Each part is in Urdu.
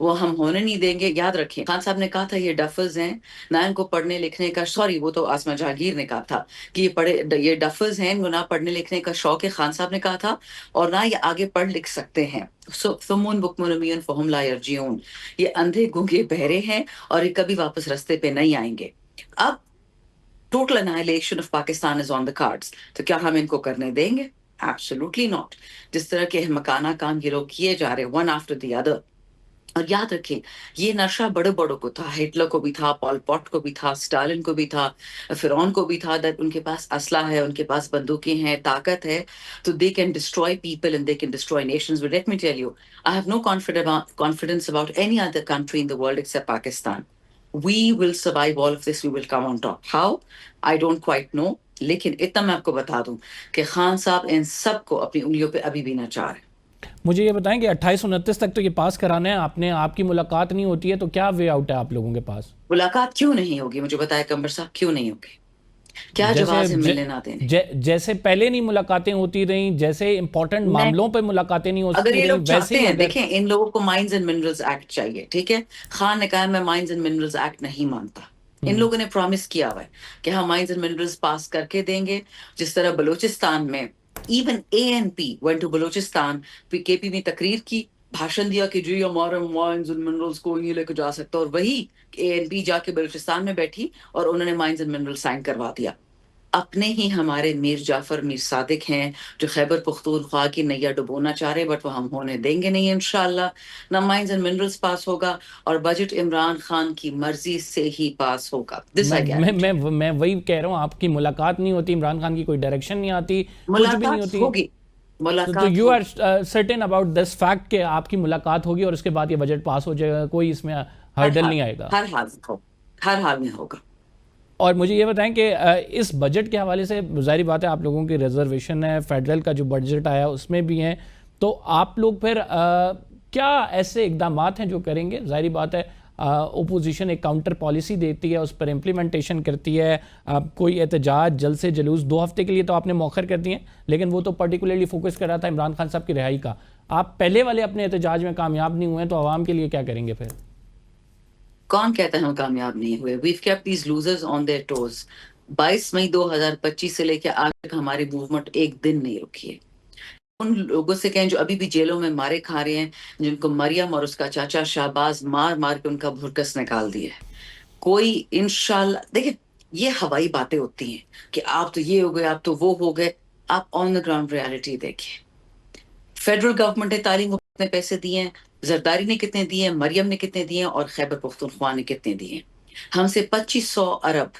وہ ہم ہونے نہیں دیں گے. یاد رکھیں خان صاحب نے کہا تھا یہ ڈفرز ہیں, نہ ان کو پڑھنے لکھنے کا, سوری وہ تو آسما جہانگیر نے کہا تھا کہ یہ ڈفرز ہیں, ان کو نہ پڑھنے لکھنے کا شوق ہے, خان صاحب نے کہا تھا, اور نہ یہ آگے پڑھ لکھ سکتے ہیں. سمون بکمن عمی فہم لا یرجعون, یہ اندھے گونگے بہرے ہیں اور یہ کبھی واپس رستے پہ نہیں آئیں گے. اب total annihilation of Pakistan is on the cards, تو کیا ہم ان کو کرنے دیں گے؟ Absolutely not. جس طرح کے مکانہ کام یہ لوگ کیے جا رہے ون آفٹر دی ادر. اور یاد رکھیں یہ نشہ بڑے بڑوں کو تھا, ہٹلر کو بھی تھا, پال پاٹ کو بھی تھا, اسٹالن کو بھی تھا, فرعون کو بھی تھا. ان کے پاس اسلحہ ہے, ان کے پاس بندوقیں ہیں, طاقت ہے, تو they can destroy people and they can destroy nations. But let me tell you, I have no confidence about any other country in the world except Pakistan. We will survive all of this, we will come on top. How? I don't quite know. لیکن اتنا میں آپ کو بتا دوں کہ خان صاحب ان سب کو اپنی انگلیوں پہ ابھی بھی نہ چاہ رہے. مجھے یہ بتائیں کہ 2829 تک تو یہ پاس کرانا ہے آپ نے, آپ کی ملاقات نہیں ہوتی ہے, تو کیا وے آؤٹ ہے آپ لوگوں کے پاس؟ ملاقات کیوں نہیں ہوگی؟ مجھے بتایا قمر صاحب, کیوں نہیں ہوگی؟ کیا جواز ہے ملنے نہ دینے؟ جیسے پہلے نہیں ملاقاتیں ہوتی رہیں, جیسے امپورٹنٹ معاملوں پہ ملاقاتیں نہیں اگر ہوتی یہ رہیں, لوگ ویسے چاہتے ہی ہیں, اگر دیکھیں ان لوگوں کو مائنز اینڈ منرلز ایکٹ چاہیے, ٹھیک ہے, خان نے کہا میں مائنز اینڈ منرلز ایکٹ نہیں مانتا. ان لوگوں نے پرومس کیا ہوا ہے کہ ہم مائنز اینڈ منرلز پاس کر کے دیں گے. جس طرح بلوچستان میں even ANP went to Balochistan, KP میں تقریر کی, بھاشن دیا کہ جی ہمارے مائنز اینڈ منرلز کو نہیں لے کے جا سکتا, اور وہی ANP جا کے بلوچستان میں بیٹھی اور انہوں نے مائنز اینڈ منرل سائن کروا دیا. اپنے ہی ہمارے میر جعفر میر صادق ہیں جو خیبر پختونخوا کی نیا ڈبونا چاہ رہے, بٹ وہ ہم ہونے دیں گے نہیں انشاءاللہ. نہ مائنز اینڈ منرلز پاس ہوگا, اور بجٹ عمران خان کی مرضی سے ہی پاس ہوگا. دس آئی گارنٹی. میں وہی کہہ رہا ہوں, آپ کی ملاقات نہیں ہوتی, عمران خان کی کوئی ڈائریکشن نہیں آتی, کچھ بھی نہیں ملاقات ہوتی. ہوگی, تو ملاقات یو ہوگی. Are certain about this fact کہ آپ کی ملاقات ہوگی اور اس کے بعد یہ بجٹ پاس ہو جائے گا, کوئی اس میں ہرڈل نہیں آئے گا؟ ہر حال میں ہوگا, ہر حال میں ہوگا. اور مجھے یہ بتائیں کہ اس بجٹ کے حوالے سے ظاہری بات ہے آپ لوگوں کی ریزرویشن ہے, فیڈرل کا جو بجٹ آیا اس میں بھی ہیں, تو آپ لوگ پھر کیا ایسے اقدامات ہیں جو کریں گے؟ ظاہری بات ہے اپوزیشن ایک کاؤنٹر پالیسی دیتی ہے, اس پر امپلیمنٹیشن کرتی ہے, کوئی احتجاج جلد سے جلوس 2 ہفتے کے لیے تو آپ نے موخر کر دیے, لیکن وہ تو پرٹیکولرلی فوکس کر رہا تھا عمران خان صاحب کی رہائی کا. آپ پہلے والے اپنے احتجاج میں کامیاب نہیں ہوئے, تو عوام کے لیے کیا کریں گے پھر؟ کون کہتا ہے ہم کامیاب نہیں ہوئے؟ We've kept these losers on their toes. 22 مئی 2025 سے لے کے آج تک ہماری موومنٹ ایک دن نہیں رکی ہے. ان لوگوں سے کہیں جو ابھی بھی جیلوں میں مارے کھا رہے ہیں, جن کو مریم اور اس کا چاچا شہباز مار مار کے ان کا بھرکس نکال دیا ہے, کوئی انشاءاللہ. دیکھیں یہ ہوائی باتیں ہوتی ہیں کہ آپ تو یہ ہو گئے, آپ تو وہ ہو گئے. آپ آن دا گراؤنڈ ریالٹی دیکھیں. فیڈرل گورنمنٹ نے تعلیم کو کتنے پیسے دیے ہیں, زرداری نے کتنے دیے ہیں, مریم نے کتنے دیے ہیں, اور خیبر پختونخوا نے کتنے دیے ہیں. ہم سے 2500 ارب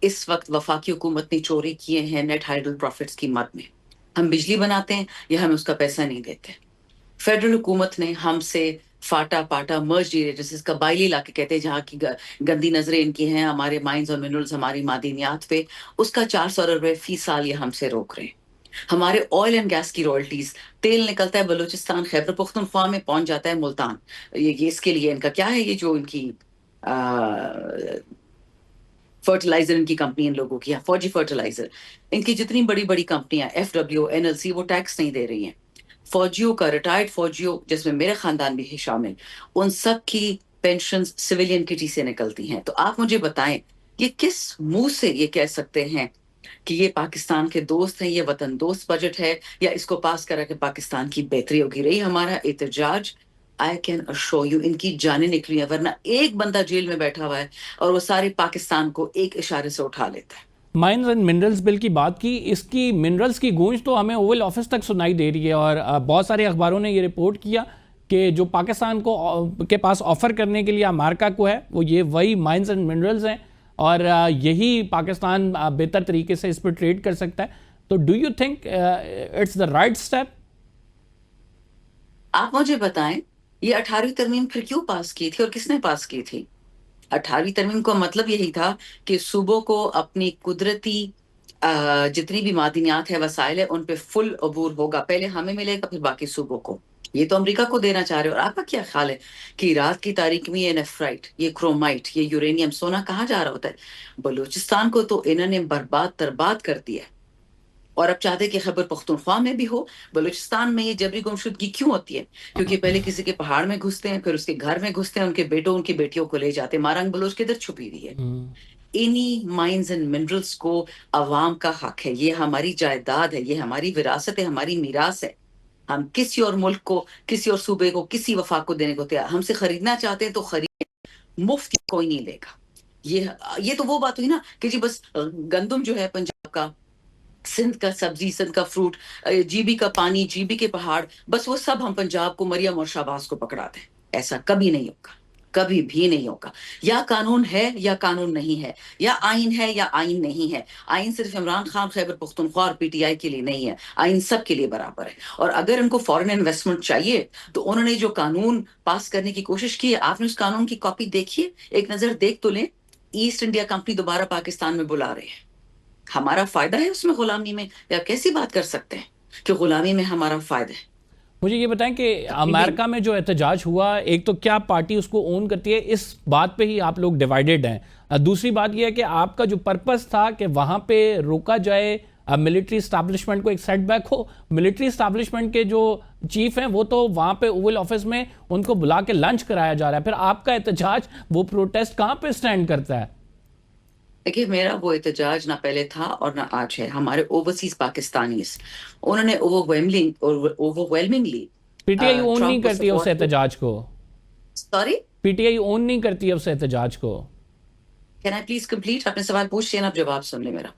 اس وقت وفاقی حکومت نے چوری کیے ہیں نیٹ ہائیڈل پروفٹس کی مد میں. ہم بجلی بناتے ہیں یا ہم اس کا پیسہ نہیں دیتے. فیڈرل حکومت نے ہم سے فاٹا پاٹا مرج جیسے قبائلی علاقے کہتے ہیں جہاں کی گندی نظریں ان کی ہیں ہمارے مائنز اور منرلز, ہماری معدنیات پہ, اس کا 400 ارب فی سال یہ ہم سے روک رہے ہیں. ہمارے آئل اینڈ گیس کی رائلٹیز, تیل نکلتا ہے بلوچستان خیبر پختونخوا میں پہنچ جاتا ہے ملتان. یہ اس کے لیے ان کا کیا ہے, یہ جو ان کی فرٹیلائزر ان کی کمپنی ان لوگوں کی, فوجی فرٹیلائزر, ان کی جتنی بڑی بڑی کمپنیاں FW NLC وہ ٹیکس نہیں دے رہی ہیں. فوجیوں کا, ریٹائرڈ فوجیوں جس میں میرے خاندان بھی ہے شامل, ان سب کی پینشنز سویلین کٹی سے نکلتی ہیں. تو آپ مجھے بتائیں یہ کس منہ سے یہ کہہ سکتے ہیں کہ یہ پاکستان کے دوست ہیں, یہ وطن دوست بجٹ ہے, یا اس کو پاس کرا کہ پاکستان کی بہتری ہوگی. رہی ہمارا احتجاج, I can assure you ان کی جانیں نکلی ہیں, ورنہ ایک بندہ جیل میں بیٹھا ہوا ہے اور وہ سارے پاکستان کو ایک اشارے سے اٹھا لیتا ہے. مائنز اینڈ منرلز بل کی بات کی, اس کی منرلز کی گونج تو ہمیں اوول آفس تک سنائی دے رہی ہے, اور بہت سارے اخباروں نے یہ رپورٹ کیا کہ جو پاکستان کو کے پاس آفر کرنے کے لیے امریکہ کو ہے وہ یہ وہی مائنز اینڈ منرلز ہیں, اور یہی پاکستان بہتر طریقے سے اس پر ٹریڈ کر سکتا ہے. تو do you think it's the right step? آپ مجھے بتائیں یہ 18ویں ترمیم پھر کیوں پاس کی تھی اور کس نے پاس کی تھی؟ 18ویں ترمیم کا مطلب یہی تھا کہ صوبوں کو اپنی قدرتی جتنی بھی معدنیات ہے, وسائل ہے, ان پہ فل عبور ہوگا. پہلے ہمیں ملے گا پھر باقی صوبوں کو. یہ تو امریکہ کو دینا چاہ رہے. اور آپ کا کیا خیال ہے کہ رات کی تاریکی میں یہ نیفرائٹ, یہ کرومائٹ, یہ یورینیم سونا کہاں جا رہا ہوتا ہے؟ بلوچستان کو تو انہوں نے برباد ترباد کر دیا, اور اب چاہتے کہ خیبر پختونخوا میں بھی ہو. بلوچستان میں یہ جبری گمشدگی کیوں ہوتی ہے؟ کیونکہ پہلے کسی کے پہاڑ میں گھستے ہیں، پھر اس کے گھر میں گھستے ہیں، ان کے بیٹوں ان کی بیٹیوں کو لے جاتے ہیں. مارنگ بلوچ کدھر چھپی ہوئی ہے؟ انہی مائنز اینڈ منرلز کو عوام کا حق ہے. یہ ہماری جائیداد ہے، یہ ہماری وراثت ہے، ہماری میراث ہے. ہم کسی اور ملک کو، کسی اور صوبے کو، کسی وفاق کو دینے کو تیار. ہم سے خریدنا چاہتے ہیں تو خرید، مفت کوئی نہیں لے گا. یہ تو وہ بات ہوئی نا کہ جی بس گندم جو ہے پنجاب کا، سندھ کا سبزی، سندھ کا فروٹ، جی بی کا پانی، جی بی کے پہاڑ، بس وہ سب ہم پنجاب کو، مریم اور شہباز کو پکڑا دیں. ایسا کبھی نہیں ہوگا، کبھی بھی نہیں ہوگا. یا قانون ہے یا قانون نہیں ہے، یا آئین ہے یا آئین نہیں ہے. آئین صرف عمران خان، خیبر پختونخوا اور پی ٹی آئی کے لیے نہیں ہے، آئین سب کے لیے برابر ہے. اور اگر ان کو فورن انویسٹمنٹ چاہیے تو انہوں نے جو قانون پاس کرنے کی کوشش کی ہے، آپ نے اس قانون کی کاپی دیکھی ہے؟ ایک نظر دیکھ تو لیں. ایسٹ انڈیا کمپنی دوبارہ پاکستان میں بلا رہے ہیں. ہمارا فائدہ ہے اس میں غلامی میں؟ یا کیسی بات کر سکتے ہیں کہ غلامی میں ہمارا فائدہ ہے؟ مجھے یہ بتائیں کہ امریکہ میں جو احتجاج ہوا، ایک تو کیا پارٹی اس کو اون کرتی ہے؟ اس بات پہ ہی آپ لوگ ڈیوائیڈڈ ہیں. دوسری بات یہ ہے کہ آپ کا جو پرپس تھا کہ وہاں پہ روکا جائے ملٹری اسٹیبلشمنٹ کو، ایک سیٹ بیک ہو. ملٹری اسٹیبلشمنٹ کے جو چیف ہیں وہ تو وہاں پہ اوول آفس میں ان کو بلا کے لنچ کرایا جا رہا ہے. پھر آپ کا احتجاج، وہ پروٹیسٹ کہاں پہ سٹینڈ کرتا ہے؟ دیکھیے، میرا وہ احتجاج نہ پہلے تھا اور نہ آج ہے. ہمارے اوورسیز پاکستانیز، انہوں نے اوورویلمنگلی پی ٹی آئی اون نہیں ٹرمپ کو کرتی ہے اس سپورٹ. احتجاج کو. سوری، پی ٹی آئی اون نہیں کرتی ہے اس احتجاج کو. Can I please complete? آپ نے سوال پوچھ لیا نا، اب جواب سن لیں میرا.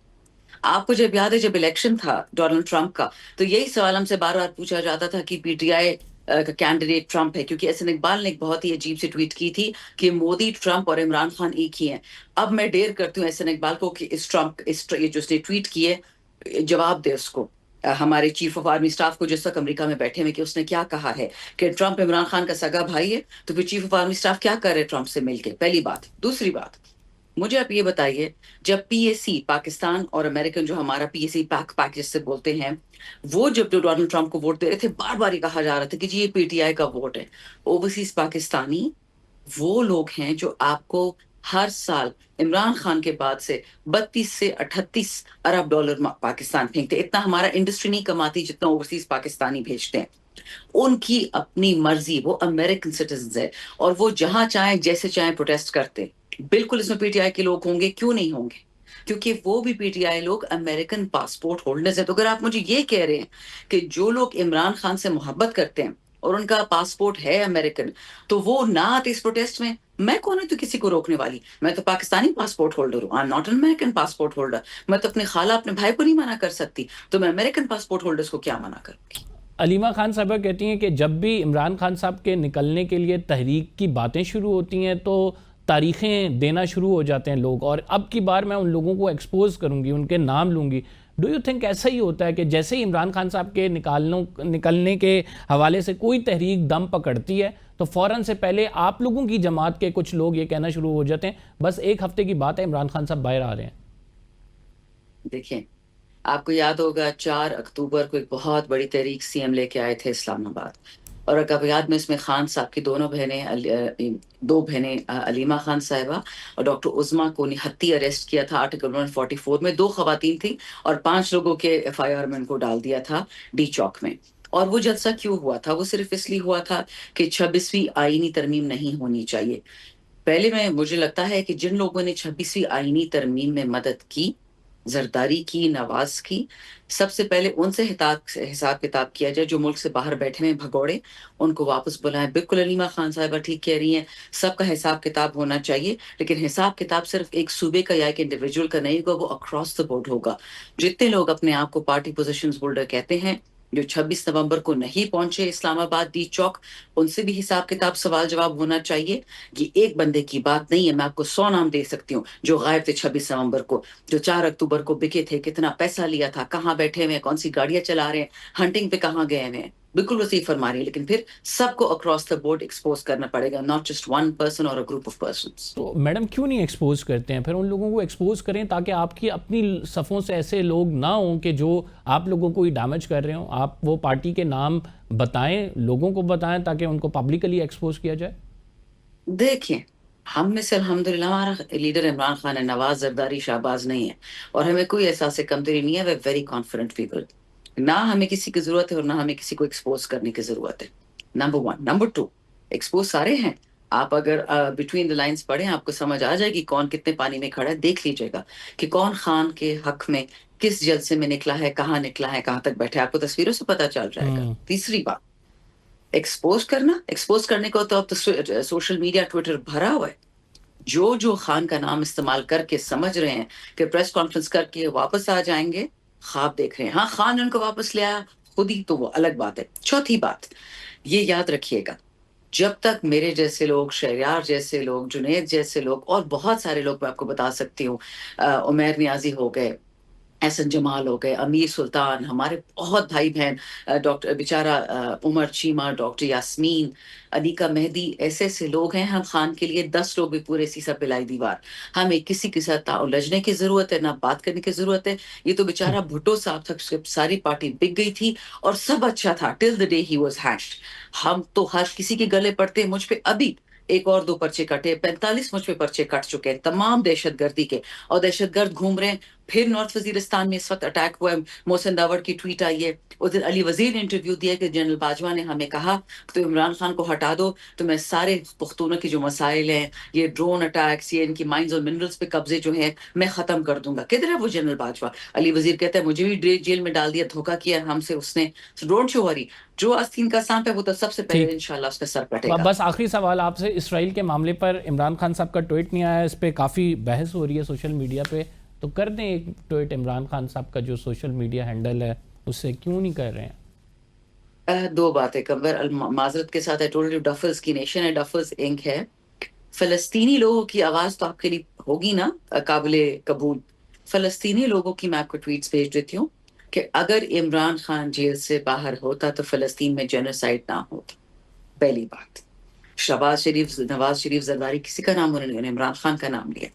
آپ کو جب یاد ہے جب الیکشن تھا ڈونلڈ ٹرمپ کا، تو یہی سوال ہم سے بار بار پوچھا جاتا تھا کہ پی ٹی آئی کا کینڈیڈیٹ ٹرمپ ہے، کیونکہ احسن اقبال نے ایک بہت ہی عجیب سی ٹویٹ کی تھی کہ مودی، ٹرمپ اور عمران خان ایک ہی ہیں. اب میں ڈیر کرتی ہوں احسن اقبال کو کہ یہ جو اس نے ٹویٹ کی ہے، جواب دے اس کو، ہمارے چیف آف آرمی اسٹاف کو، جس تک امریکہ میں بیٹھے ہوئے، کہ اس نے کیا کہا ہے کہ ٹرمپ عمران خان کا سگا بھائی ہے. تو پھر چیف آف آرمی اسٹاف کیا کر رہے ٹرمپ سے مل کے؟ پہلی بات. دوسری بات، مجھے آپ یہ بتائیے، جب پی اے سی پاکستان اور امریکن، جو ہمارا پی اے سی پیکج سے بولتے ہیں، وہ جب جو ڈونلڈ ٹرمپ کو ووٹ دے رہے تھے، بار بار یہ کہا جا رہا تھا کہ جی یہ پی ٹی آئی کا ووٹ ہے. اوورسیز پاکستانی وہ لوگ ہیں جو آپ کو ہر سال عمران خان کے بعد سے 32 سے 38 ارب ڈالر پاکستان پھینکتے. اتنا ہمارا انڈسٹری نہیں کماتی جتنا اوورسیز پاکستانی بھیجتے ہیں. ان کی اپنی مرضی، وہ امریکن سٹیزنز ہے، اور وہ جہاں چاہیں جیسے چاہیں پروٹیسٹ کرتے. بالکل اس میں پی ٹی آئی کے لوگ ہوں گے، کیوں نہیں ہوں گے؟ کیونکہ وہ بھی پی ٹی آئی لوگ امریکن پاسپورٹ ہولڈرز ہیں. تو اگر آپ مجھے یہ کہہ رہے ہیں کہ جو لوگ عمران خان سے محبت کرتے ہیں اور ان کا پاسپورٹ ہے امریکن، تو وہ نہ آتے اس پروٹیسٹ میں کون ہے تو کسی کو روکنے والی؟ میں تو پاکستانی پاسپورٹ ہولڈر ہوں، I am not an American passport holder. میں تو اپنے خالہ، اپنے بھائی کو نہیں منع کر سکتی، تو میں امریکن پاسپورٹ ہولڈرز کو کیا منع کروں گی؟ علیمہ خان صاحبہ کہتی ہیں کہ جب بھی عمران خان صاحب کے نکلنے کے لیے تحریک کی باتیں شروع ہوتی ہیں تو تاریخیں دینا شروع ہو جاتے ہیں لوگ، اور اب کی بار میں ان لوگوں کو ایکسپوز کروں گی، ان کے نام لوں گی. ڈو یو تھنک ایسا ہی ہوتا ہے کہ جیسے ہی عمران خان صاحب کے نکلنے کے حوالے سے کوئی تحریک دم پکڑتی ہے تو فوراً سے پہلے آپ لوگوں کی جماعت کے کچھ لوگ یہ کہنا شروع ہو جاتے ہیں بس ایک ہفتے کی بات ہے، عمران خان صاحب باہر آ رہے ہیں؟ دیکھیں، آپ کو یاد ہوگا 4 اکتوبر کو ایک بہت بڑی تحریک سی ایم لے کے آئے تھے اسلام آباد، اور اگر یاد میں اس میں خان صاحب کی دو بہنیں علیمہ خان صاحبہ اور ڈاکٹر عظما کو نہتی اریسٹ کیا تھا آرٹیکل 144 میں. 2 خواتین تھیں اور 5 لوگوں کے ایف آئی آر میں ان کو ڈال دیا تھا ڈی چوک میں. اور وہ جلسہ کیوں ہوا تھا؟ وہ صرف اس لیے ہوا تھا کہ 26ویں آئینی ترمیم نہیں ہونی چاہیے. پہلے مجھے لگتا ہے کہ جن لوگوں نے 26ویں آئینی ترمیم میں مدد کی، زرداری کی، نواز کی، سب سے پہلے ان سے حساب کتاب کیا جائے جو ملک سے باہر بیٹھے ہیں بھگوڑے، ان کو واپس بلائیں. بالکل علیمہ خان صاحبہ ٹھیک کہہ رہی ہیں، سب کا حساب کتاب ہونا چاہیے، لیکن حساب کتاب صرف ایک صوبے کا یا ایک انڈیویجول کا نہیں ہوگا، وہ اکراس دا بورڈ ہوگا. جتنے لوگ اپنے آپ کو پارٹی پوزیشنز ہولڈر کہتے ہیں، جو 26 نومبر کو نہیں پہنچے اسلام آباد ڈی چوک، ان سے بھی حساب کتاب، سوال جواب ہونا چاہیے. یہ ایک بندے کی بات نہیں ہے، میں آپ کو 100 نام دے سکتی ہوں جو غائب تھے 26 نومبر کو، جو 4 اکتوبر کو بکے تھے، کتنا پیسہ لیا تھا، کہاں بیٹھے ہوئے ہیں، کون سی گاڑیاں چلا رہے ہیں، ہنٹنگ پہ کہاں گئے ہوئے ہیں. بالکل وہ صحیح فرما رہی ہے، لیکن پھر سب کو اکراس دا بورڈ ایکسپوز کرنا پڑے گا، ناٹ جسٹ ون پرسن اور گروپ آف پرسنس. تو میڈم کیوں نہیں ایکسپوز کرتے ہیں؟ پھر ان لوگوں کو ایکسپوز کریں تاکہ آپ کی اپنی صفوں سے ایسے لوگ نہ ہوں کہ جو آپ لوگوں کو ہی ڈیمیج کر رہے ہوں. آپ وہ پارٹی کے نام بتائیں، لوگوں کو بتائیں تاکہ ان کو پبلکلی ایکسپوز کیا جائے. دیکھیں، ہم میں سے الحمدللہ ہمارا لیڈر عمران خان ہے، نواز زرداری شہباز نہیں ہے، اور ہمیں کوئی احساس کمتری نہیں ہے. We very confident people. نہ ہمیں کسی کی ضرورت ہے اور نہ ہمیں کسی کو ایکسپوز کرنے کی ضرورت ہے. نمبر 1. نمبر 2، ایکسپوز سارے ہیں. آپ اگر بٹوین دا لائنس پڑھیں آپ کو سمجھ آ جائے گی کون کتنے پانی میں کھڑا ہے. دیکھ لیجیے گا کہ کون خان کے حق میں کس جلسے میں نکلا ہے، کہاں نکلا ہے، کہاں تک بیٹھے، آپ کو تصویروں سے پتہ چل جائے گا. تیسری بات، ایکسپوز کرنے کو تو اب تو سوشل میڈیا ٹویٹر بھرا ہوا ہے. جو خان کا نام استعمال کر کے سمجھ رہے ہیں کہ پریس کانفرنس کر کے واپس آ جائیں گے، خواب دیکھ رہے ہیں. ہاں خان نے ان کو واپس لیا خود ہی تو وہ الگ بات ہے. چوتھی بات یہ یاد رکھیے گا، جب تک میرے جیسے لوگ، شہریار جیسے لوگ، جنید جیسے لوگ اور بہت سارے لوگ میں آپ کو بتا سکتی ہوں، عمیر نیازی ہو گئے، احسن جمال ہو گئے، امیر سلطان، ہمارے بہت بھائی بہن، ڈاکٹر بیچارہ عمر چیمہ، ڈاکٹر یاسمین، انیکا مہدی، ایسے ایسے لوگ ہیں. ہم خان کے لیے 10 لوگ بھی پورے سیسا پلائی دیوار. ہمیں کسی کے ساتھ الجھنے کی ضرورت ہے نہ بات کرنے کی ضرورت ہے. یہ تو بیچارہ بھٹو صاحب تک ساری پارٹی بک گئی تھی اور سب اچھا تھا till the day he was hashed. ہم تو ہر کسی کے گلے پڑتے ہیں. مجھ پہ ابھی ایک اور 2 پرچے کٹے، 45 مجھ پہ پرچے کٹ چکے ہیں تمام دہشت گردی کے، اور دہشت گرد گھوم رہے ہیں. پھر نارتھ وزیرستان میں اس وقت اٹیک ہوا ہے. محسن داوڑ کی ٹویٹ آئی ہے، اس دن علی وزیر نے انٹرویو دیا کہ جنرل باجوہ نے ہمیں کہا تو عمران خان کو ہٹا دو تو میں سارے پختونوں کے جو مسائل ہیں، یہ ڈرون اٹیکس، یہ ان کی مائنز اور منرلز پہ قبضے جو ہیں، میں ختم کر دوں گا. کدھر ہے وہ جنرل باجوہ؟ علی وزیر کہتا ہے مجھے بھی جیل میں ڈال دیا، دھوکہ کیا ہم سے اس نے. ڈونٹ یو وری، جو آستین کا سانپ ہے وہ تو سب سے پہلے انشاءاللہ اس کا سر کٹے گا. بس آخری سوال آپ سے، اسرائیل کے معاملے پر عمران خان صاحب کا ٹویٹ نہیں آیا، اس پہ کافی بحث ہو رہی ہے سوشل میڈیا پہ، تو کر دیں ایک ٹویٹ عمران خان صاحب کا جو سوشل میڈیا ہینڈل ہے اس سے کیوں نہیں کر رہے ہیں؟ 2 باتیں کمبر معذرت کے ساتھ. ڈفرز کی نیشن ہے، ڈفرز انک ہے. فلسطینی لوگوں کی آواز تو آپ کے لیے ہوگی نا قابل قبول. فلسطینی لوگوں کی میں آپ کو ٹویٹس بھیج دیتی ہوں کہ اگر عمران خان جیل سے باہر ہوتا تو فلسطین میں جینوسائیڈ نہ ہوتا. پہلی بات. نواز شریف زرداری کسی کا نام انہوں نے عمران خان کا نام لیا.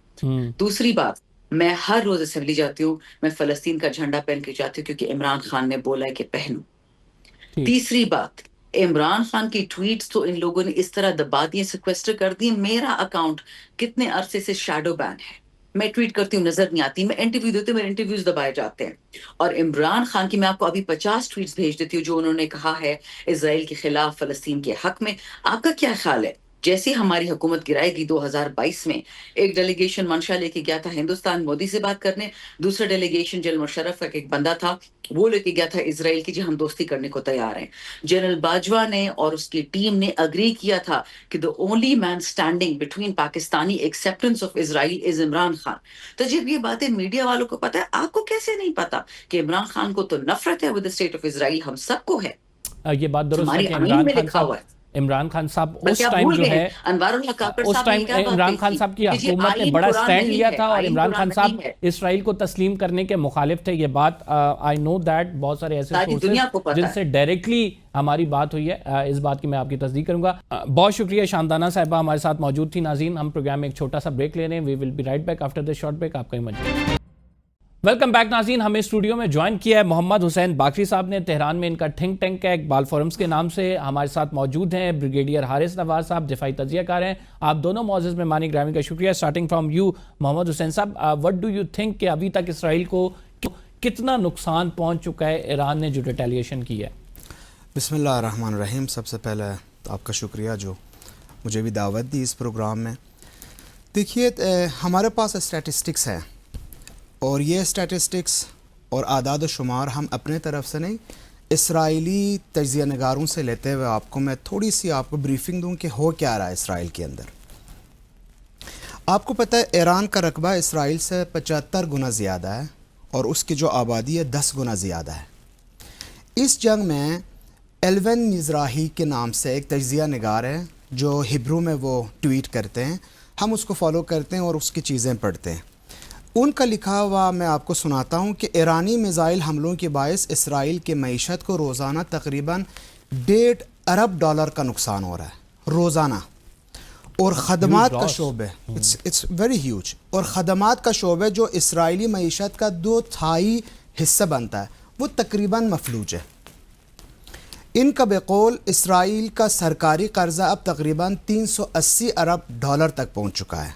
دوسری بات، میں ہر روز اسمبلی جاتی ہوں، میں فلسطین کا جھنڈا پہن کے جاتی ہوں کیونکہ عمران خان نے بولا ہے کہ پہنوں. تیسری بات، عمران خان کی ٹویٹس تو ان لوگوں نے اس طرح دبا دیے، سیکویسٹر کر دی. میرا اکاؤنٹ کتنے عرصے سے شیڈو بین ہے، میں ٹویٹ کرتی ہوں نظر نہیں آتی، میں انٹرویو دیتی ہوں میرے انٹرویوز دبائے جاتے ہیں. اور عمران خان کی میں آپ کو ابھی 50 ٹویٹس بھیج دیتی ہوں جو انہوں نے کہا ہے اسرائیل کے خلاف، فلسطین کے حق میں. آپ کا کیا خیال ہے جیسے ہماری حکومت گرائے گی 2022 میں، ایک ڈیلیگیشن منشا لے کے گیا تھا ہندوستان مودی سے بات کرنے، دوسرا ڈیلیگیشن جنرل مشرف کا ایک بندہ تھا وہ لے کے گیا تھا اسرائیل کی، جی ہم دوستی کرنے کو تیار ہیں. جنرل باجوہ نے اور اس کی ٹیم نے اگری کیا تھا کہ the only man standing between Pakistani acceptance of Israel is Imran Khan. تو جب یہ باتیں میڈیا والوں کو پتا ہے، آپ کو کیسے نہیں پتا کہ عمران خان کو تو نفرت ہے with the state of Israel؟ ہم سب کو ہے، یہ بات درست ہے ہماری کہ آئین میں لکھا ہوا ہے. عمران خان صاحب اس بلکہ آپ ٹائم بھول جو گئے ہیں ہے، انوار اللہ کاکڑ اس صاحب نے ٹائم کیا بات عمران کہی خان تھی صاحب کی کہ جی حکومت نے آئین بڑا قرآن سٹینڈ نہیں لیا ہے، تھا اور آئین عمران قرآن خان صاحب نہیں ہے. اسرائیل کو تسلیم کرنے کے مخالف تھے. یہ بات آئی نو دیٹ، بہت سارے ایسے ساری دنیا کو سورسز پتا جن ہے. سے ڈائریکٹلی ہماری بات ہوئی ہے، اس بات کی میں آپ کی تصدیق کروں گا. بہت شکریہ شاندانہ صاحبہ ہمارے ساتھ موجود تھی. ناظرین ہم پروگرام میں ایک چھوٹا سا بریک لے رہے ہیں. We will be right back after this short break. آپ کا مجھے ویلکم بیک. ناظرین ہمیں اسٹوڈیو میں جوائن کیا ہے محمد حسین باقری صاحب نے. تہران میں ان کا تھنک ٹینک ہے اقبال فورمز کے نام سے. ہمارے ساتھ موجود ہیں بریگیڈیئر حارث نواز صاحب، دفاعی تجزیہ کار ہیں. آپ دونوں معزز مہمانی گرامی کا شکریہ. اسٹارٹنگ فرام یو محمد حسین صاحب، وٹ ڈو یو تھنک کہ ابھی تک اسرائیل کو کتنا نقصان پہنچ چکا ہے ایران نے جو ریٹیلیشن کی ہے؟ بسم اللہ الرحمن الرحیم. سب سے پہلے آپ کا شکریہ جو مجھے بھی دعوت دی اس پروگرام میں. دیکھیے ہمارے پاس اسٹیٹسٹکس ہیں اور یہ اسٹیٹسٹکس اور اعداد و شمار ہم اپنے طرف سے نہیں، اسرائیلی تجزیہ نگاروں سے لیتے ہوئے آپ کو میں تھوڑی سی آپ کو بریفنگ دوں کہ ہو کیا رہا ہے اسرائیل کے اندر. آپ کو پتہ ہے ایران کا رقبہ اسرائیل سے 75 گنا زیادہ ہے اور اس کی جو آبادی ہے 10 گنا زیادہ ہے. اس جنگ میں ایلون مزراحی کے نام سے ایک تجزیہ نگار ہے جو ہبرو میں وہ ٹویٹ کرتے ہیں، ہم اس کو فالو کرتے ہیں اور اس کی چیزیں پڑھتے ہیں. ان کا لکھا ہوا میں آپ کو سناتا ہوں کہ ایرانی میزائل حملوں کے باعث اسرائیل کے معیشت کو روزانہ تقریباً $1.5 ارب کا نقصان ہو رہا ہے روزانہ. اور خدمات کا شعبہ اٹس ویری ہیوج، اور خدمات کا شعبہ جو اسرائیلی معیشت کا 2/3 حصہ بنتا ہے وہ تقریباً مفلوج ہے. ان کا بقول اسرائیل کا سرکاری قرضہ اب تقریباً $380 ارب تک پہنچ چکا ہے.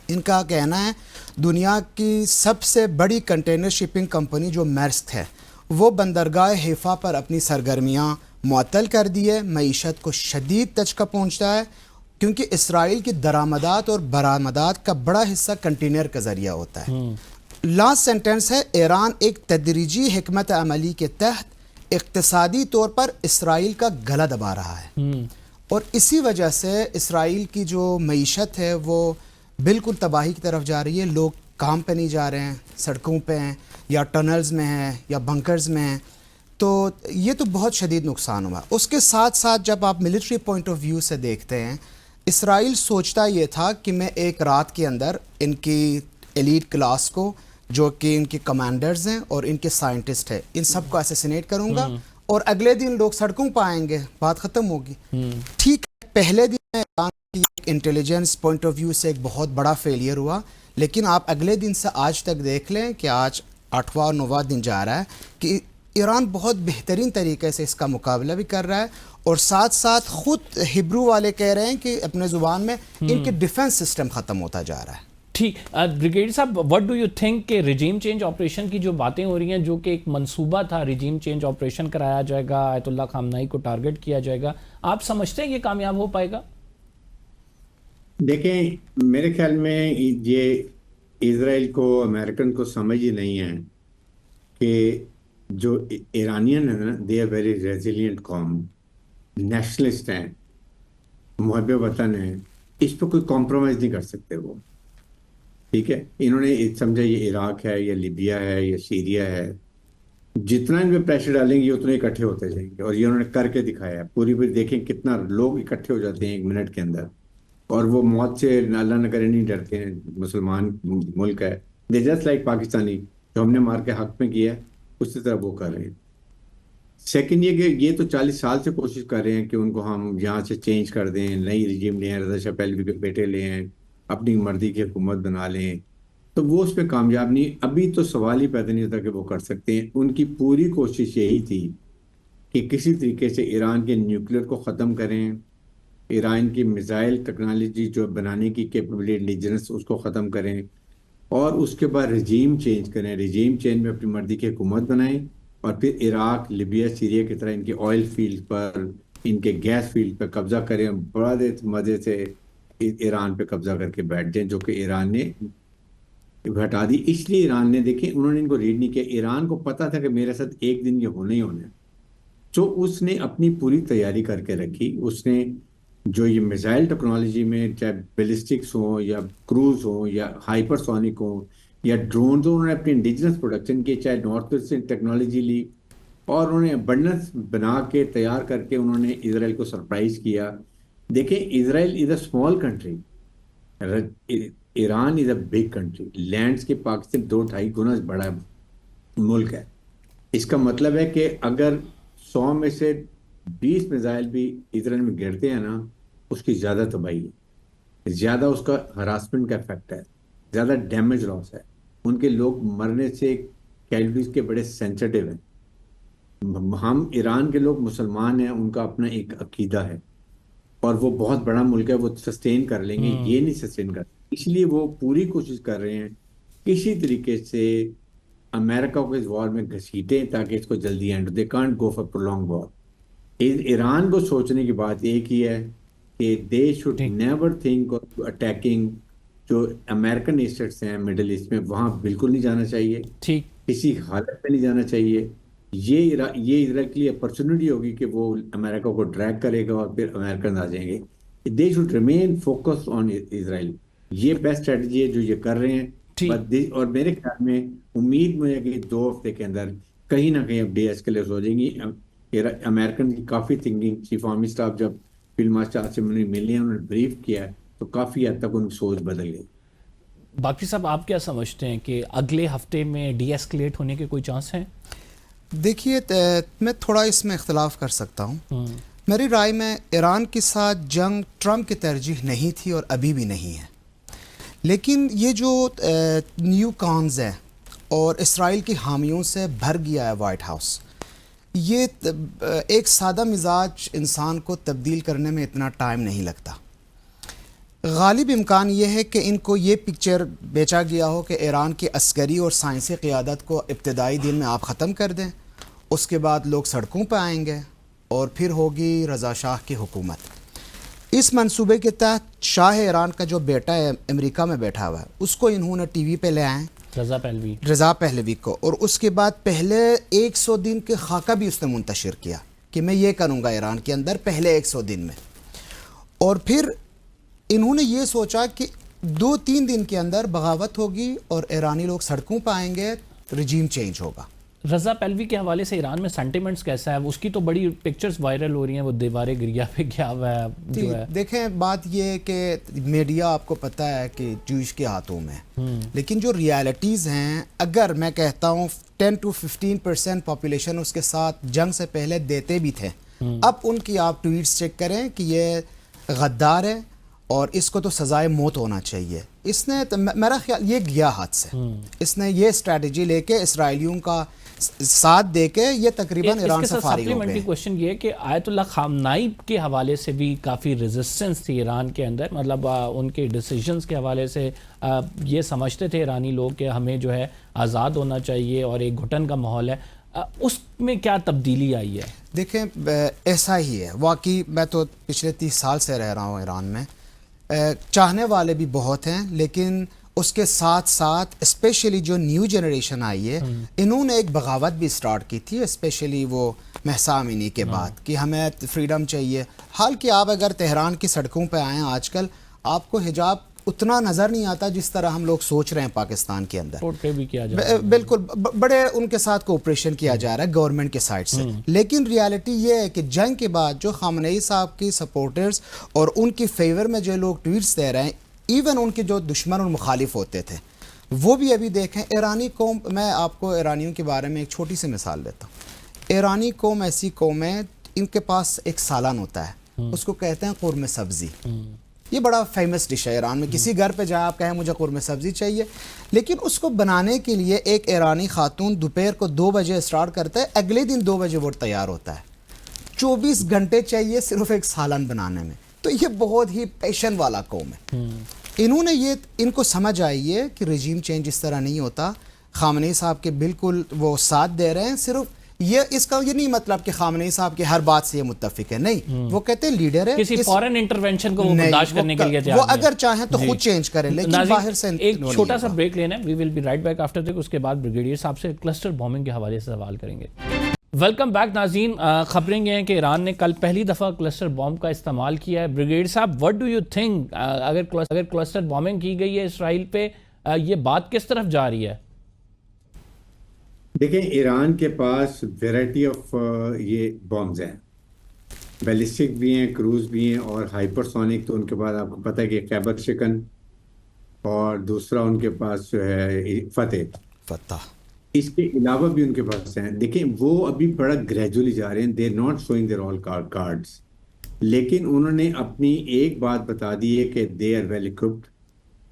ان کا کہنا ہے دنیا کی سب سے بڑی کنٹینر شپنگ کمپنی جو میرسک ہے وہ بندرگاہ حیفا پر اپنی سرگرمیاں معطل کر دی ہے. معیشت کو شدید دھچکا پہنچتا ہے کیونکہ اسرائیل کی درآمدات اور برآمدات کا بڑا حصہ کنٹینر کا ذریعہ ہوتا ہے. لاسٹ سینٹنس ہے ایران ایک تدریجی حکمت عملی کے تحت اقتصادی طور پر اسرائیل کا گلا دبا رہا ہے اور اسی وجہ سے اسرائیل کی جو معیشت ہے وہ بالکل تباہی کی طرف جا رہی ہے. لوگ کام پہ نہیں جا رہے ہیں, سڑکوں پہ ہیں یا ٹنلز میں ہیں یا بنکرز میں ہیں, تو یہ تو بہت شدید نقصان ہوا. اس کے ساتھ ساتھ جب آپ ملٹری پوائنٹ آف ویو سے دیکھتے ہیں, اسرائیل سوچتا یہ تھا کہ میں ایک رات کے اندر ان کی ایلیٹ کلاس کو جو کہ ان کے کمانڈرز ہیں اور ان کے سائنٹسٹ ہیں ان سب کو اسیسینیٹ کروں گا اور اگلے دن لوگ سڑکوں پہ آئیں گے, بات ختم ہوگی. ٹھیک ہے, پہلے دن ایران کی انٹیلیجنس پوائنٹ آف ویو سے ایک بہت بڑا فیلئر ہوا, لیکن آپ اگلے دن سے آج تک دیکھ لیں کہ آج 8واں اور 9واں دن جا رہا ہے کہ ایران بہت بہترین طریقے سے اس کا مقابلہ بھی کر رہا ہے اور ساتھ ساتھ خود ہبرو والے کہہ رہے ہیں کہ اپنے زبان میں ان کے ڈیفنس سسٹم ختم ہوتا جا رہا ہے. ٹھیک, بریگیڈیئر صاحب وٹ ڈو یو تھنک کہ رجیم چینج آپریشن کی جو باتیں ہو رہی ہیں, جو کہ ایک منصوبہ تھا, رجیم چینج آپریشن کرایا جائے گا, آیت اللہ خامنہئی کو ٹارگٹ کیا جائے گا, آپ سمجھتے ہیں یہ کامیاب ہو پائے گا؟ دیکھیں میرے خیال میں یہ اسرائیل کو امریکن کو سمجھ ہی نہیں ہے کہ جو ایرانین ہیں نا, دے آر ویری ریزیلینٹ قوم, نیشنلسٹ ہیں, محب وطن ہیں, اس پہ کوئی کمپرومائز نہیں کر سکتے وہ. ٹھیک ہے, انہوں نے سمجھا یہ عراق ہے یا لیبیا ہے یا سیریا ہے, جتنا ان پہ پریشر ڈالیں گے اتنے اکٹھے ہوتے جائیں گے, اور یہ انہوں نے کر کے دکھایا ہے. پوری دیکھیں کتنا لوگ اکٹھے ہو جاتے ہیں 1 منٹ کے اندر, اور وہ موت سے اللہ نہ کرے نہیں ڈرتے ہیں. مسلمان ملک ہے, دے جسٹ لائک پاکستانی, جو ہم نے مار کے حق میں کیا ہے اسی طرح وہ کر رہے ہیں. سیکنڈ یہ کہ یہ تو 40 سال سے کوشش کر رہے ہیں کہ ان کو ہم یہاں سے چینج کر دیں, نئی رجیم لیں, رضا شاہ پہلوی کے بیٹے لے ہیں, اپنی مرضی کی حکومت بنا لیں, تو وہ اس پہ کامیاب نہیں. ابھی تو سوال ہی پیدا نہیں ہوتا کہ وہ کر سکتے ہیں. ان کی پوری کوشش یہی تھی کہ کسی طریقے سے ایران کے نیوکلیر کو ختم کریں, ایران کی میزائل ٹیکنالوجی جو بنانے کی کیپیبلٹی انڈیجنس اس کو ختم کریں, اور اس کے بعد رجیم چینج کریں. رجیم چینج میں اپنی مرضی کی حکومت بنائیں, اور پھر عراق, لیبیا, سیریا کی طرح ان کے آئل فیلڈ پر, ان کے گیس فیلڈ پر قبضہ کریں, بڑا مزے سے ایران پہ قبضہ کر کے بیٹھ جائیں, جو کہ ایران نے ہٹا دی. اس لیے ایران نے, دیکھیں انہوں نے ان کو ریڈ نہیں کیا. ایران کو پتا تھا کہ میرے ساتھ ایک دن یہ ہونا ہی ہونا ہے, تو اس نے اپنی پوری تیاری کر کے رکھی. اس نے جو یہ میزائل ٹیکنالوجی میں چاہے بیلسٹکس ہوں یا کروز ہوں یا ہائپر سونک ہوں یا ڈرونز ہوں, انہوں نے اپنی انڈیجنس پروڈکشن کی, چاہے نارتھ سے ٹیکنالوجی لی, اور انہوں نے ابنڈنس بنا کے تیار کر کے انہوں نے اسرائیل کو سرپرائز کیا. دیکھیں Israel is a small country, Iran is a big country, لینڈس کے پاکستان 2-2.5 گنا بڑا ملک ہے. اس کا مطلب ہے کہ اگر 100 میں سے 20 میزائل بھی اسرائیل میں گرتے ہیں نا, اس کی زیادہ تباہی ہے, زیادہ اس کا ہراسمنٹ کا افیکٹ ہے, زیادہ ڈیمیج لاس ہے. ان کے لوگ مرنے سے کیلوریز کے بڑے سینسٹیو ہیں. ہم ایران کے لوگ مسلمان ہیں, ان کا اپنا ایک عقیدہ ہے, اور وہ بہت بڑا ملک ہے, وہ سسٹین کر لیں گے, یہ نہیں سسٹین کر. اس لیے وہ پوری کوشش کر رہے ہیں کسی طریقے سے امریکہ کو اس وار میں گھسیٹیں تاکہ اس کو جلدی end. They can't go for prolonging war. Iran کو سوچنے کی بات ایک ہی ہے کہ they should never think of attacking جو امریکن اسٹیٹس ہیں مڈل ایسٹ میں, وہاں بالکل نہیں جانا چاہیے, کسی حالت میں نہیں جانا چاہیے. یہ اسرائیل کے لیے اپرچونٹی ہوگی کہ وہ امریکہ کو ڈریگ کرے گا اور پھر امریکن آ جائیں گے. They should remain focus on Israel. یہ بیسٹ اسٹریٹجی ہے جو یہ کر رہے ہیں. اور میرے خیال میں امید مجھے کہ 2 ہفتے کے اندر کہیں نہ کہیں اب ڈی ایسکیلیٹ ہو جائیں گی. امریکن کی کافی تھنکنگ, چیف آرمی اسٹاف جب فیلڈ مارشل سے ملے ہیں, انہوں نے بریف کیا ہے, تو کافی حد تک ان کی سوچ بدل گئی. باقی صاحب آپ کیا سمجھتے ہیں کہ اگلے ہفتے میں ڈی ایسکیلیٹ ہونے کے کوئی چانس ہیں؟ دیکھیے میں تھوڑا اس میں اختلاف کر سکتا ہوں. میری رائے میں ایران کے ساتھ جنگ ٹرمپ کی ترجیح نہیں تھی اور ابھی بھی نہیں ہے, لیکن یہ جو نیو کانز ہیں اور اسرائیل کی حامیوں سے بھر گیا ہے وائٹ ہاؤس, یہ ایک سادہ مزاج انسان کو تبدیل کرنے میں اتنا ٹائم نہیں لگتا. غالب امکان یہ ہے کہ ان کو یہ پکچر بیچا گیا ہو کہ ایران کی عسکری اور سائنسی قیادت کو ابتدائی دن میں آپ ختم کر دیں, اس کے بعد لوگ سڑکوں پہ آئیں گے اور پھر ہوگی رضا شاہ کی حکومت. اس منصوبے کے تحت شاہ ایران کا جو بیٹا ہے امریکہ میں بیٹھا ہوا ہے, اس کو انہوں نے ٹی وی پہ لے آئیں, رضا پہلوی کو, اور اس کے بعد پہلے 100 دن کے خاکہ بھی اس نے منتشر کیا کہ میں یہ کروں گا ایران کے اندر پہلے 100 دن میں. اور پھر انہوں نے یہ سوچا کہ 2-3 دن کے اندر بغاوت ہوگی اور ایرانی لوگ سڑکوں پہ آئیں گے, رجیم چینج ہوگا. رضا پہلوی کے حوالے سے ایران میں سینٹیمنٹس کیسا ہے؟ اس کی تو بڑی پکچرز وائرل ہو رہی ہیں, وہ دیوارے گریا پہ گیا ہوا ہے جو ہے. دیکھیں بات یہ ہے کہ میڈیا آپ کو پتہ ہے کہ جوئش کے ہاتھوں میں, لیکن جو ریالٹیز ہیں, اگر میں کہتا ہوں 10-15% پاپولیشن اس کے ساتھ جنگ سے پہلے دیتے بھی تھے, اب ان کی آپ ٹویٹس چیک کریں کہ یہ غدار ہے اور اس کو تو سزائے موت ہونا چاہیے. اس نے میرا خیال یہ گیا ہاتھ سے, اس نے یہ اسٹریٹجی لے کے اسرائیلیوں کا ساتھ دے کے یہ تقریباً ایران سے فارغ ہو گئے. کوشچن یہ کہ آیت اللہ خامنائی کے حوالے سے بھی کافی ریزسٹنس تھی ایران کے اندر, مطلب ان کے ڈیسیجنز کے حوالے سے یہ سمجھتے تھے ایرانی لوگ کہ ہمیں جو ہے آزاد ہونا چاہیے اور ایک گھٹن کا ماحول ہے. اس میں کیا تبدیلی آئی ہے؟ دیکھیں ایسا ہی ہے واقعی. میں تو پچھلے 30 سال سے رہ رہا ہوں ایران میں. چاہنے والے بھی بہت ہیں, لیکن اس کے ساتھ ساتھ اسپیشلی جو نیو جنریشن آئی ہے, انہوں نے ایک بغاوت بھی سٹارٹ کی تھی, اسپیشلی وہ مہسا امینی کے بعد, کہ ہمیں فریڈم چاہیے. حال کہ آپ اگر تہران کی سڑکوں پہ آئیں آج کل, آپ کو حجاب اتنا نظر نہیں آتا جس طرح ہم لوگ سوچ رہے ہیں پاکستان کے اندر. بالکل بڑے ان کے ساتھ کوپریشن کیا جا رہا ہے گورنمنٹ کے سائڈ سے. لیکن ریالٹی یہ ہے کہ جنگ کے بعد جو خامنئی صاحب کی سپورٹرز اور ان کی فیور میں جو لوگ ٹویٹس دے رہے ہیں, ایون ان کے جو دشمن اور مخالف ہوتے تھے, وہ بھی ابھی دیکھیں. ایرانی قوم, میں آپ کو ایرانیوں کے بارے میں ایک چھوٹی سی مثال دیتا ہوں. ایرانی قوم ایسی قوم ہے, ان کے پاس ایک سالن ہوتا ہے, اس کو کہتے ہیں قورمہ سبزی. یہ بڑا فیمس ڈش ہے ایران میں. کسی گھر پہ جائیں آپ کہیں مجھے قورمہ سبزی چاہیے, لیکن اس کو بنانے کے لیے ایک ایرانی خاتون دوپہر کو 2 بجے اسٹارٹ کرتا ہے, اگلے دن 2 بجے وہ تیار ہوتا ہے. 24 گھنٹے چاہیے صرف ایک سالن بنانے میں. تو یہ بہت ہی پیشن والا قوم ہے. انہوں نے ان کو سمجھ آئی ہے کہ رجیم چینج اس طرح نہیں ہوتا. خامنئی صاحب کے بالکل وہ ساتھ دے رہے ہیں. صرف اس کا یہ نہیں مطلب کہ خامنئی صاحب کی ہر بات سے یہ متفق ہے, نہیں. وہ کہتے ہیں لیڈر ہے, کسی فورن انٹرونشن کو وہ برداشت کرنے کے لیے تیار وہ اگر چاہیں تو خود چینج کریں, لیکن باہر سے. ایک چھوٹا سا بریک لینا ہے, we will be right back after this. اس کے بعد بریگیڈیئر صاحب سے کلسٹر بومنگ کے حوالے سے سوال کریں گے. ویلکم بیک ناظرین. خبریں یہ ہیں کہ ایران نے کل پہلی دفعہ کلسٹر بوم کا استعمال کیا ہے. بریگیڈیئر صاحب, وٹ ڈو یو تھنک, اگر کلسٹر بومنگ کی گئی ہے اسرائیل پہ, یہ بات کس طرف جا رہی ہے؟ دیکھیں ایران کے پاس ویرائٹی آف یہ بامز ہیں, بیلسٹک بھی ہیں, کروز بھی ہیں, اور ہائپر سونک. تو ان کے بعد آپ کو پتہ ہے کہ خیبر شکن, اور دوسرا ان کے پاس جو ہے فتح. اس کے علاوہ بھی ان کے پاس ہیں. دیکھیں وہ ابھی بڑا گریجولی جا رہے ہیں, they not showing their all cards, لیکن انہوں نے اپنی ایک بات بتا دی ہے کہ دے آر ویل اکوپڈ,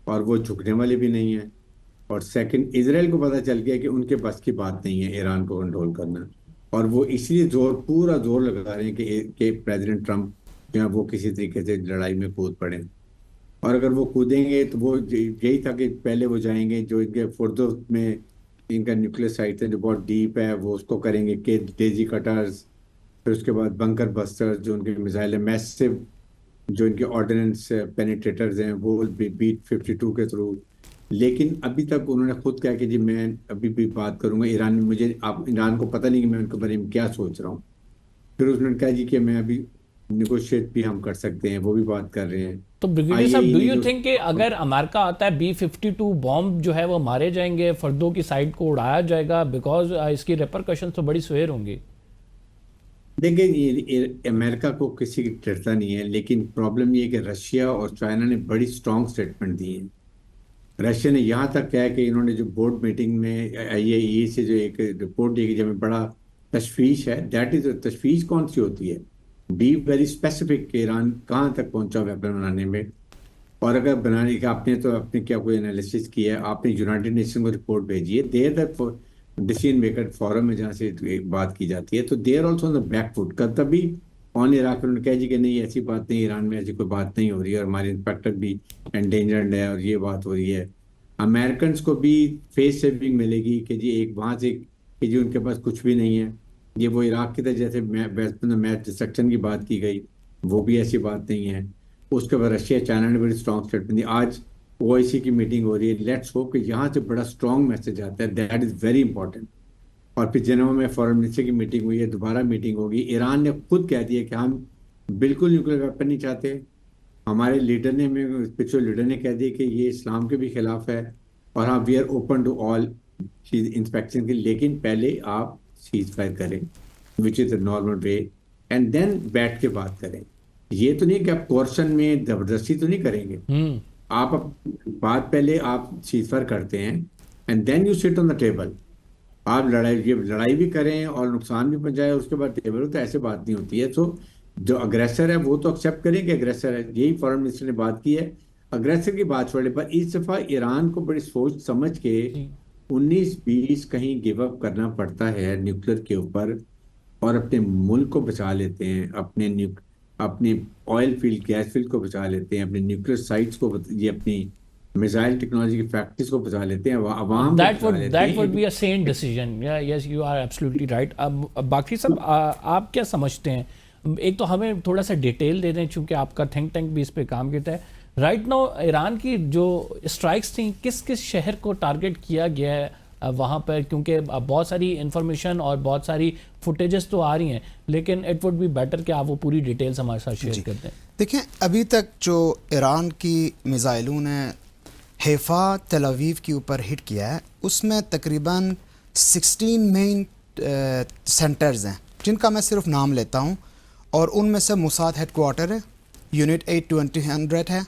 اور وہ جھکنے والے بھی نہیں ہیں. اور سیکنڈ, اسرائیل کو پتہ چل گیا کہ ان کے بس کی بات نہیں ہے ایران کو کنٹرول کرنا, اور وہ اس لیے پورا زور لگا رہے ہیں کہ پریزیڈنٹ ٹرمپ جو ہے وہ کسی طریقے سے لڑائی میں کود پڑیں. اور اگر وہ کودیں گے تو وہ یہی تھا کہ پہلے وہ جائیں گے جو ان کے فردو میں ان کا نیوکلیئر سائٹ ہے جو بہت ڈیپ ہے, وہ اس کو کریں گے کہ ڈیزی کٹرز, پھر اس کے بعد بنکر بسٹرز جو ان کے میزائل ہیں, میسو جو ان کے آرڈیننس پینیٹریٹرز ہیں, وہ بیٹ 52 کے تھرو. لیکن ابھی تک انہوں نے خود کہا کہ جی میں ابھی بھی بات کروں گا ایران میں, مجھے ایران کو پتہ نہیں کہ میں ان کے بارے میں کیا سوچ رہا ہوں. پھر اس نے کہا جی کہ میں ابھی نیگوشیٹ بھی ہم کر سکتے ہیں, وہ بھی بات کر رہے ہیں. تو بریگیڈیئر صاحب, ڈو یو تھنک کہ اگر امریکہ آتا ہے B-52 بام جو ہے وہ مارے جائیں گے, فردوں کی سائڈ کو اڑایا جائے گا, بیکاز اس کی ریپرکشن تو بڑی سویر ہوں گی؟ دیکھیں امریکہ کو کسی کی ڈرتا نہیں ہے, لیکن پرابلم یہ ہے کہ رشیا اور چائنا نے بڑی اسٹرانگ اسٹیٹمنٹ دی ہے. رشیا نے یہاں تک کہا کہ انہوں نے جو بورڈ میٹنگ میں IAEA سے جو ایک رپورٹ دی کہ جب بڑا تشویش ہے, دیٹ از تشویش کون سی ہوتی ہے, بی ویری اسپیسیفک کہ ایران کہاں تک پہنچا ویپن بنانے میں. اور اگر بنانے کا آپ نے کیا کوئی انالیسس کیا ہے, آپ نے یونائٹڈ نیشن کو رپورٹ بھیجی ہے, دیر ڈیسیژن میکر فورم میں جہاں سے ایک بات کی جاتی ہے. تو they are also on the back foot. تبھی آن عراق انہوں نے کہا جی کہ نہیں ایسی بات نہیں, ایران میں ایسی کوئی بات نہیں ہو رہی ہے, اور ہمارے انسپیکٹر بھی انڈینجرڈ ہے اور یہ بات ہو رہی ہے. امریکنس کو بھی فیس سیونگ ملے گی کہ جی ایک وہاں سے کہ جی ان کے پاس کچھ بھی نہیں ہے. یہ وہ عراق کی طرح جیسے میچ ڈسٹرکشن کی بات کی گئی, وہ بھی ایسی بات نہیں ہے. اس کے بعد رشیا چائنا نے بڑی اسٹرانگ اسٹیٹمنٹ دی. آج OIC کی میٹنگ ہو رہی ہے, لیٹس ہوپ کہ یہاں سے بڑا اسٹرانگ میسج آتا ہے, دیٹ از ویری امپورٹنٹ. اور پھر جنیوا میں فارن منسٹر کی میٹنگ ہوئی ہے, دوبارہ میٹنگ ہوگی. ایران نے خود کہہ دیا کہ ہم بالکل نیوکلیر ویپن نہیں چاہتے. ہمارے لیڈر نے, ہمیں اسپرچل لیڈر نے کہہ دیا کہ یہ اسلام کے بھی خلاف ہے, اور ہاں we are open to all inspection کے, لیکن پہلے آپ سیز فائر کریں وچ از a normal way, and then بیٹھ کے بات کریں. یہ تو نہیں کہ آپ کورشن میں زبردستی تو نہیں کریں گے. آپ بات پہلے آپ سیز فائر کرتے ہیں and then you sit on the table. آپ لڑائی بھی کریں اور نقصان بھی پہنچائے, اس کے بعد ٹیبل ہو, تو ایسے بات نہیں ہوتی ہے. سو جو اگریسر ہے وہ تو ایکسیپٹ کریں کہ اگریسر ہے. یہی فارن منسٹر نے بات کی ہے. اگریسر کی بات چھوڑنے پر اس دفعہ ایران کو بڑی سوچ سمجھ کے 19-20 کہیں گیو اپ کرنا پڑتا ہے نیوکلیر کے اوپر, اور اپنے ملک کو بچا لیتے ہیں, اپنے آئل فیلڈ گیس فیلڈ کو بچا لیتے ہیں, اپنے نیوکلیر سائٹس کو, یہ اپنی میزائل ٹیکنالوجی کی فیکٹریز کو بچا لیتے ہیں, عوام کو بچا لیتے ہیں. That would be a sane decision. Yeah, yes, you are absolutely right. اب باقی سب آپ کیا سمجھتے ہیں؟ ایک تو ہمیں تھوڑا سا ڈیٹیل دے دیں, چونکہ آپ کا تھنک ٹینک بھی اس پہ کام کرتا ہے. رائٹ ناؤ ایران کی جو اسٹرائکس تھیں, کس کس شہر کو ٹارگٹ کیا گیا ہے وہاں پر؟ کیونکہ بہت ساری انفارمیشن اور بہت ساری فوٹیجز تو آ رہی ہیں, لیکن اٹ وڈ بی بیٹر کہ آپ وہ پوری ڈیٹیلز ہمارے ساتھ شیئر کر دیں. دیکھیں, ابھی تک جو ایران کی میزائلوں نے حیفا تل اویو کے اوپر ہٹ کیا ہے, اس میں تقریباً 16 مین سینٹرز ہیں, جن کا میں صرف نام لیتا ہوں. اور ان میں سے موساد ہیڈ کوارٹر ہے, یونٹ 8-2000 ہے,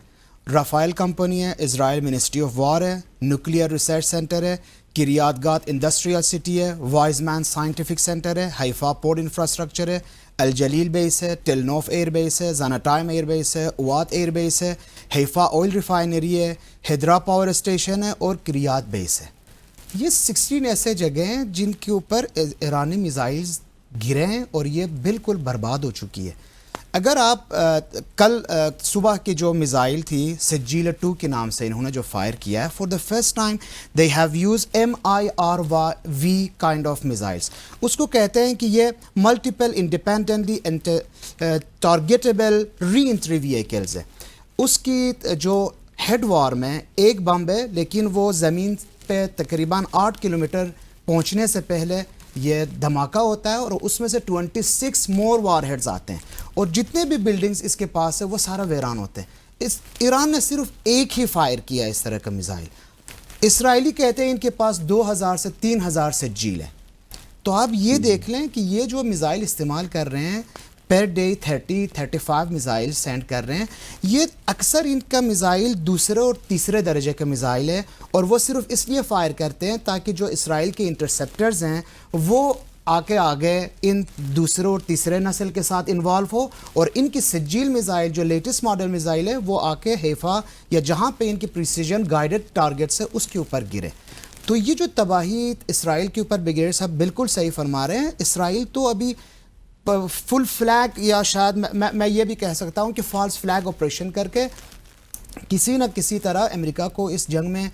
رافائل کمپنی ہے, اسرائیل منسٹری آف وار ہے, نیوکلیئر ریسرچ سینٹر ہے, کریات گات انڈسٹریل سٹی ہے, وائز مین سائنٹیفک سینٹر ہے, حیفا پورٹ انفراسٹرکچر ہے, الجلیل بیس ہے, ٹیلنوف ایئر بیس ہے, زاناٹائم ایئر بیس ہے, اوات ایئر بیس ہے, حیفا آئل ریفائنری ہے, ہیدرا پاور اسٹیشن ہے, اور کریات بیس ہے. یہ 16 ایسے جگہ ہیں جن کے اوپر ایرانی میزائلز گرے ہیں, اور یہ بالکل برباد ہو چکی ہے. اگر آپ کل صبح کی جو میزائل تھی سجیل 2 کے نام سے انہوں نے جو فائر کیا ہے, for the first time they have use MIRV kind of missiles. اس کو کہتے ہیں کہ یہ multiple independently targetable re entry vehicles ہے. اس کی جو ہیڈ وار میں ایک بم ہے, لیکن وہ زمین پہ تقریباً 8 کلومیٹر پہنچنے سے پہلے یہ دھماکہ ہوتا ہے, اور اس میں سے 26 مور وار ہیڈز آتے ہیں, اور جتنے بھی بلڈنگز اس کے پاس ہے وہ سارا ویران ہوتے ہیں. ایران نے صرف ایک ہی فائر کیا اس طرح کا میزائل. اسرائیلی کہتے ہیں ان کے پاس 2000 سے 3000 سجیل ہے. تو آپ یہ دیکھ لیں کہ یہ جو میزائل استعمال کر رہے ہیں پر ڈے 30-35 میزائل سینڈ کر رہے ہیں, یہ اکثر ان کا میزائل دوسرے اور تیسرے درجے کا میزائل ہے, اور وہ صرف اس لیے فائر کرتے ہیں تاکہ جو اسرائیل کے انٹرسیپٹرز ہیں وہ آگے ان دوسرے اور تیسرے نسل کے ساتھ انوالو ہو, اور ان کی سجیل میزائل جو لیٹسٹ ماڈل میزائل ہے وہ آ کے حیفا یا جہاں پہ ان کی پریسیجن گائیڈڈ ٹارگیٹس ہے اس کے اوپر گرے. تو یہ جو تباہی اسرائیل کے اوپر بریگیڈیئر صاحب بالکل صحیح فرما رہے ہیں. اسرائیل تو ابھی فل فلیگ, یا شاید میں یہ بھی کہہ سکتا ہوں کہ فالس فلیگ آپریشن کر کے کسی نہ کسی طرح امریکہ کو اس جنگ میں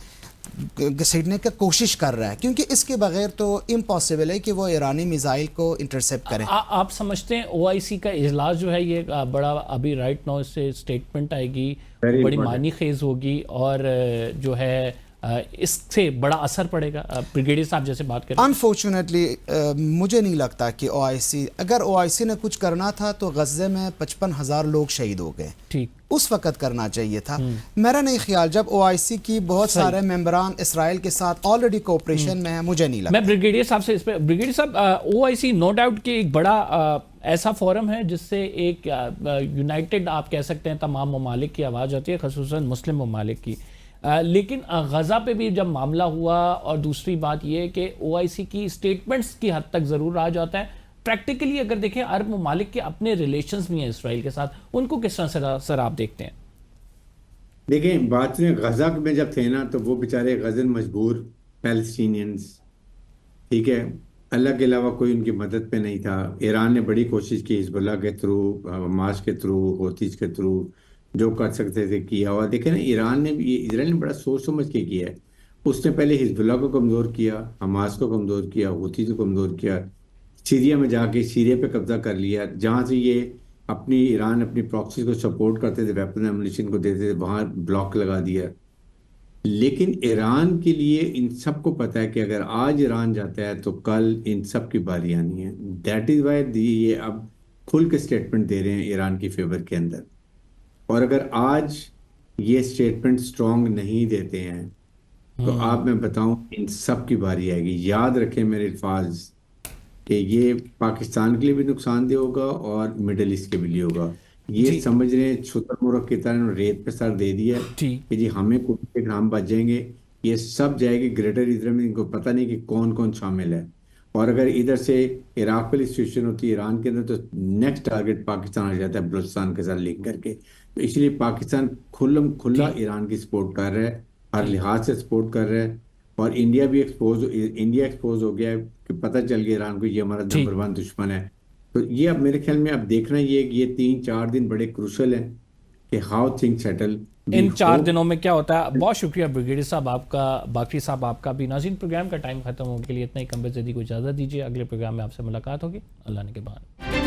گھسیٹنے کی کوشش کر رہا ہے, کیونکہ اس کے بغیر تو امپاسبل ہے کہ وہ ایرانی میزائل کو انٹرسیپٹ کریں. آپ سمجھتے ہیں OIC کا اجلاس جو ہے یہ بڑا ابھی رائٹ ناؤ اس سے اسٹیٹمنٹ آئے گی, بڑی معنی خیز ہوگی, اور جو ہے اس سے بڑا اثر پڑے گا؟ بریگیڈیئر صاحب جیسے بات کریں. انفارچونیٹلی مجھے نہیں لگتا کہ اگر OIC نے کچھ کرنا تھا تو غزے میں 55,000 لوگ شہید ہو گئے, ٹھیک اس وقت کرنا چاہیے تھا. میرا نہیں خیال, جب OIC کی بہت سارے ممبران اسرائیل کے ساتھ آلریڈی کوپریشن میں ہیں, مجھے نہیں لگتا. میں بریگیڈیئر صاحب سے اس پہ, بریگیڈیئر صاحب OIC نو ڈاؤٹ کہ ایک بڑا ایسا فورم ہے جس سے ایک یونائٹڈ آپ کہہ سکتے ہیں تمام ممالک کی آواز آتی ہے, خصوصاً مسلم ممالک کی. لیکن غزہ پہ بھی جب معاملہ ہوا, اور دوسری بات یہ کہ OIC کی اسٹیٹمنٹس کی حد تک ضرور آ جاتا ہے, پریکٹیکلی اگر دیکھیں عرب ممالک کے اپنے ریلیشنز بھی ہیں اسرائیل کے ساتھ, ان کو کس طرح سر آپ دیکھتے ہیں؟ دیکھیں بات غزہ میں جب تھے نا, تو وہ بیچارے غزن مجبور پیلسٹینینز ٹھیک ہے، اللہ کے علاوہ کوئی ان کی مدد پہ نہیں تھا. ایران نے بڑی کوشش کی حزب اللہ کے تھرو، حماس کے تھرو، ہوتیز کے تھرو، جو کر سکتے تھے کیا. اور دیکھیں نا، ایران نے بھی، اسرائیل نے بڑا سوچ سمجھ کے کیا ہے. اس نے پہلے حزب اللہ کو کمزور کیا، حماس کو کمزور کیا، ہوتیز کو کمزور کیا، سیریا میں جا کے سیریا پہ قبضہ کر لیا، جہاں سے یہ ایران اپنی پراکسیز کو سپورٹ کرتے تھے، ویپن ایمونیشن کو دیتے تھے، وہاں بلاک لگا دیا. لیکن ایران کے لیے ان سب کو پتا ہے کہ اگر آج ایران جاتا ہے تو کل ان سب کی باری آنی ہے. دیٹ از وائی یہ اب کھل کے سٹیٹمنٹ دے رہے ہیں ایران کی فیور کے اندر. اور اگر آج یہ سٹیٹمنٹ سٹرونگ نہیں دیتے ہیں تو آپ میں بتاؤں ان سب کی باری آئے گی. یاد رکھیں میرے الفاظ کہ یہ پاکستان کے لیے بھی نقصان دہ ہوگا اور مڈل ایسٹ کے بھی لیے ہوگا. یہ سمجھ رہے ہیں چھتر مرغ کی طرح انہوں نے ریت پہ سر دے دیا کہ جی ہمیں کوئی ہم بچ جائیں گے. یہ سب جائے گی گریٹر اسرائیل میں، ان کو پتہ نہیں کہ کون کون شامل ہے. اور اگر ادھر سے عراق والی سچویشن ہوتی ہے ایران کے اندر تو نیکسٹ ٹارگٹ پاکستان آ جاتا ہے بلوچستان کے ساتھ لنک کر کے. تو اس لیے پاکستان کھلا ایران کی سپورٹ کر رہا ہے، ہر لحاظ سے سپورٹ کر رہا ہے. اور انڈیا بھی ایکسپوز ہو گیا ہے کہ پتہ چل گیا ایران کو یہ ہمارا نمبر 1 دشمن ہے. تو یہ اب میرے خیال میں اب دیکھنا یہ 3-4 دن بڑے کروشل ہیں کہ ہاؤ تھنگ سیٹل ان 4 دنوں میں کیا ہوتا ہے. بہت شکریہ بریگیڈیئر صاحب آپ کا، باقی صاحب آپ کا بھی. ناظرین پروگرام کا ٹائم ختم ہونے کے لیے اتنا ہی. قمر زیدی کو اجازت دیجیے، اگلے پروگرام میں آپ سے ملاقات ہوگی. اللہ نے کے بعد.